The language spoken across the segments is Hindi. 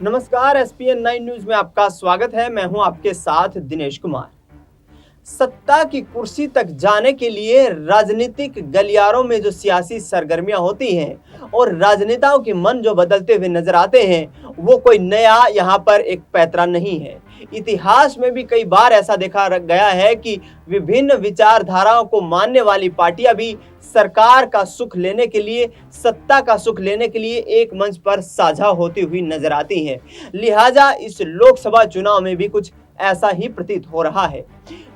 नमस्कार, एसपीएन 9 न्यूज में आपका स्वागत है। मैं हूं आपके साथ दिनेश कुमार। सत्ता की कुर्सी तक जाने के लिए राजनीतिक गलियारों में जो सियासी सरगर्मियां होती हैं और राजनेताओं के मन जो बदलते हुए नजर आते हैं, वो कोई नया यहाँ पर एक पैंतरा नहीं है। इतिहास में भी कई बार ऐसा देखा गया है कि विभिन्न विचारधाराओं को मानने वाली पार्टियां भी सरकार का सुख लेने के लिए, सत्ता का सुख लेने के लिए एक मंच पर साझा होती हुई नजर आती हैं। लिहाजा इस लोकसभा चुनाव में भी कुछ ऐसा ही प्रतीत हो रहा है।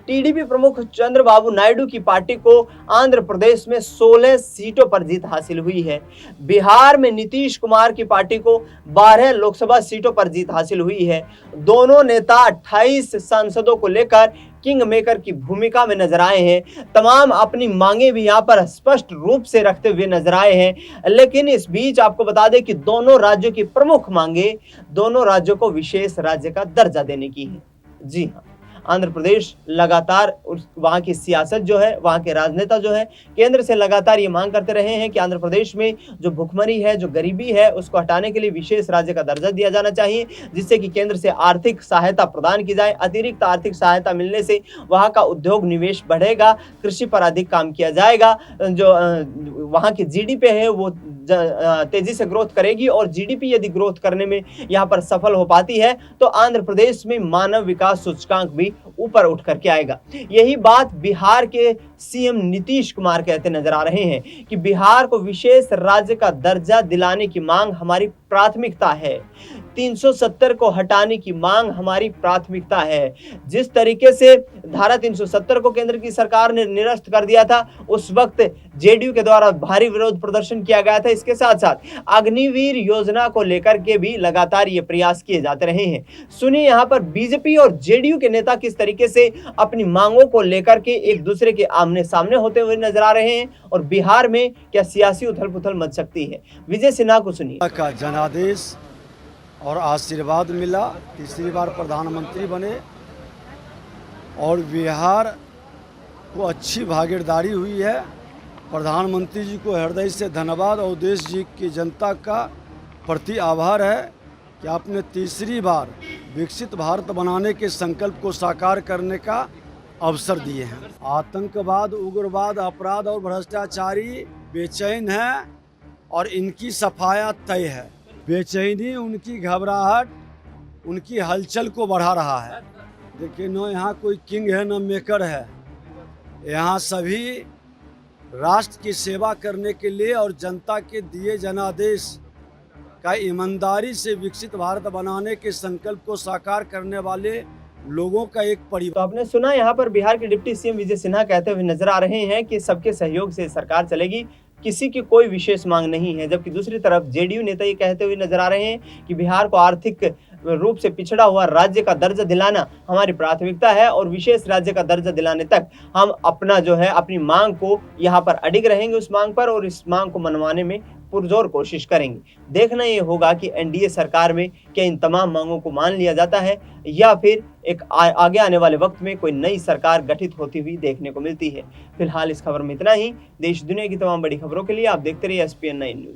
टीडीपी प्रमुख चंद्रबाबू नायडू की पार्टी को आंध्र प्रदेश में 16 सीटों पर जीत हासिल हुई है। बिहार में नीतीश कुमार की पार्टी को 12 लोकसभा सीटों पर जीत हासिल हुई है। दोनों नेता 28 सांसदों को लेकर किंग मेकर की भूमिका में नजर आए हैं। तमाम अपनी मांगे भी यहां पर स्पष्ट रूप से रखते हुए नजर आए हैं। लेकिन इस बीच आपको बता दें कि दोनों राज्यों की प्रमुख मांगे दोनों राज्यों को विशेष राज्य का दर्जा देने की है। जी हाँ, आंध्र प्रदेश लगातार वहां की सियासत जो है, वहां के राजनेता जो है, केंद्र से लगातार ये मांग करते रहे हैं कि आंध्र प्रदेश में जो भुखमरी है, जो गरीबी है, उसको हटाने के लिए विशेष राज्य का दर्जा दिया जाना चाहिए, जिससे कि केंद्र से आर्थिक सहायता प्रदान की जाए। अतिरिक्त आर्थिक सहायता मिलने से वहां का उद्योग निवेश बढ़ेगा, कृषि पर अधिक काम किया जाएगा। जो वहां की जीडीपी है वो तेजी से ग्रोथ करेगी और जीडीपी यदि ग्रोथ करने में यहाँ पर सफल हो पाती है तो आंध्र प्रदेश में मानव विकास सूचकांक भी ऊपर उठ करके आएगा। यही बात बिहार के सीएम नीतीश कुमार कहते नजर आ रहे हैं कि बिहार को विशेष राज्य का दर्जा दिलाने की मांग हमारी प्राथमिकता है। 370 को हटाने की मांग हमारी प्राथमिकता है। जिस तरीके से धारा 370 को केंद्र की सरकार ने निरस्त कर दिया था, उस वक्त जेडीयू के द्वारा भारी विरोध प्रदर्शन किया गया था। इसके साथ साथ अग्निवीर योजना को लेकर के भी लगातार ये प्रयास किए जाते रहे हैं। सुनिए यहाँ पर बीजेपी और जेडीयू के नेता किस तरीके से अपनी मांगों को लेकर के एक दूसरे के आमने सामने होते हुए नजर आ रहे हैं और बिहार में क्या सियासी उथल पुथल मच सकती है। विजय सिन्हा को सुनिए। का जनादेश और आशीर्वाद मिला, तीसरी बार प्रधानमंत्री बने और बिहार को अच्छी भागीदारी हुई है। प्रधानमंत्री जी को हृदय से धन्यवाद और देश जी की जनता का प्रति आभार है कि आपने तीसरी बार विकसित भारत बनाने के संकल्प को साकार करने का अवसर दिए हैं। आतंकवाद, उग्रवाद, अपराध और भ्रष्टाचारी बेचैन हैं और इनकी सफाया तय है। बेचैनी, उनकी घबराहट, उनकी हलचल को बढ़ा रहा है। देखिए, न यहाँ कोई किंग है न मेकर है। यहाँ सभी राष्ट्र की सेवा करने के लिए और जनता के दिए जनादेश का ईमानदारी से विकसित भारत बनाने के संकल्प को साकार करने वाले लोगों का एक परिवार। तो आपने सुना, यहाँ पर बिहार के डिप्टी सीएम विजय सिन्हा कहते हुए नजर आ रहे हैं कि सबके सहयोग से सरकार चलेगी, किसी की कोई विशेष मांग नहीं है। जबकि दूसरी तरफ जेडीयू नेता ये कहते हुए नजर आ रहे हैं कि बिहार को आर्थिक रूप से पिछड़ा हुआ राज्य का दर्जा दिलाना हमारी प्राथमिकता है और विशेष राज्य का दर्जा दिलाने तक हम अपना जो है अपनी मांग को यहाँ पर अडिग रहेंगे उस मांग पर और इस मांग को मनवाने में पुरजोर कोशिश करेंगे। देखना ये होगा कि एनडीए सरकार में क्या इन तमाम मांगों को मान लिया जाता है या फिर एक आगे आने वाले वक्त में कोई नई सरकार गठित होती हुई देखने को मिलती है। फिलहाल इस खबर में इतना ही। देश दुनिया की तमाम बड़ी खबरों के लिए आप देखते रहिए एसपीएन 9 न्यूज।